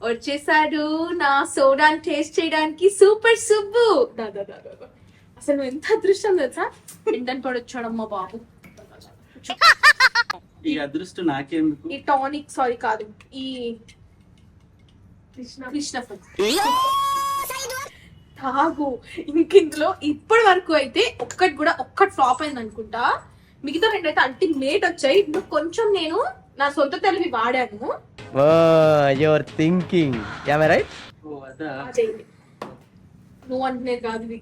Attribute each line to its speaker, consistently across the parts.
Speaker 1: వచ్చేసాడు నా సోడాని టేస్ట్ చేయడానికి సూపర్ సుబ్బు. అసలు నువ్వు ఎంత అదృష్టం తెలుసా, ఇంటన్ పడొచ్చాడమ్మా బాబు.
Speaker 2: ఈ అదృష్టం నాకేందుకు?
Speaker 1: ఈ టానిక్ సారీ కాదు, ఈ కృష్ణ తాగు. ఇందులో ఇప్పటి వరకు అయితే ఒక్కటి ఫ్లాప్ అయింది అనుకుంటా. మిగతా రెండైతే అల్టిమేట్ వచ్చాయి. ఇప్పుడు కొంచెం నేను నా సొంత తెలివి వాడాను.
Speaker 3: Your thinking right.
Speaker 1: నువ్వు అంటున్నారు కాదు ఇవి.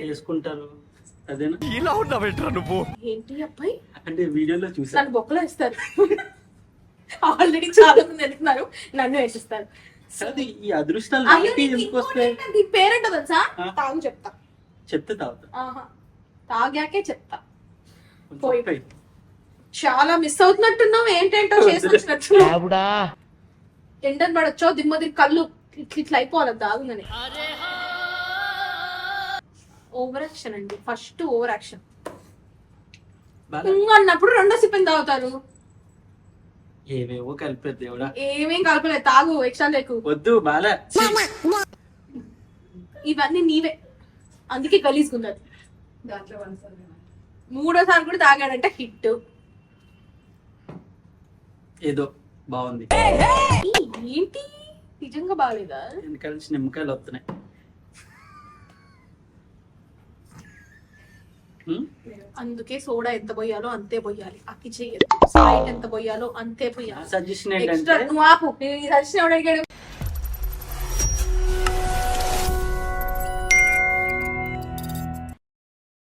Speaker 2: వేసుకుంటారు అదేనా?
Speaker 3: ఇలా ఉన్నావేంట్రా నువ్వు?
Speaker 1: ఏంటి అబ్బాయి
Speaker 2: అంటే వీడియోలో చూసాను.
Speaker 1: నన్ను బొక్కలో వేస్తారు. ఆల్రెడీ చాలా మంది వెళ్తున్నారు, నన్ను వేసిస్తారు.
Speaker 2: ఈ అదృష్టాలు ఎందుకు వస్తాయి?
Speaker 1: దీని పేరేంటో తెలుసా? తాగు చెప్తా.
Speaker 2: చెప్తే తాగుతా.
Speaker 1: తాగాకే చెప్తా. చాలా మిస్ అవుతున్నట్టున్నావు. ఏంటేంటో చేసుకొచ్చినట్టున్నావు. ఎండని పడొచ్చో దిమ్మదిరి కళ్ళు ఇట్లా అయిపోవాలి తాగునని. ఓవర్ యాక్షన్ అండి. ఫస్ట్ ఓవర్ యాక్షన్ అన్నప్పుడు రెండో సిప్పిని తాగుతారు.
Speaker 2: ఏవేవో కలిపేది దేవుడా.
Speaker 1: ఏమేం కలపలేదు, తాగు. ఎక్స్ట్రా లేకు.
Speaker 2: వద్దు బాలే.
Speaker 1: ఇవన్నీ నీవే, అందుకే గలీజ్గున్నది. మూడోసారి కూడా తాగాడంటే హిట్.
Speaker 2: ఏదో బాగుంది.
Speaker 1: ఏంటి నిజంగా బాగాలేదా?
Speaker 2: వెనకాల నుంచి నిమ్మకాయలు వస్తున్నాయి.
Speaker 1: అందుకే సోడా ఎంత పోయాలో అంతే పోయాలి. అక్కి చెయ్యదు. స్ప్రైట్ ఎంత పోయాలో అంతే పోయాలి.
Speaker 2: సజెషన్
Speaker 1: ఎక్స్ట్రా నువ్వు ఆపు. సజెషన్ ఎవడు అడిగాడు?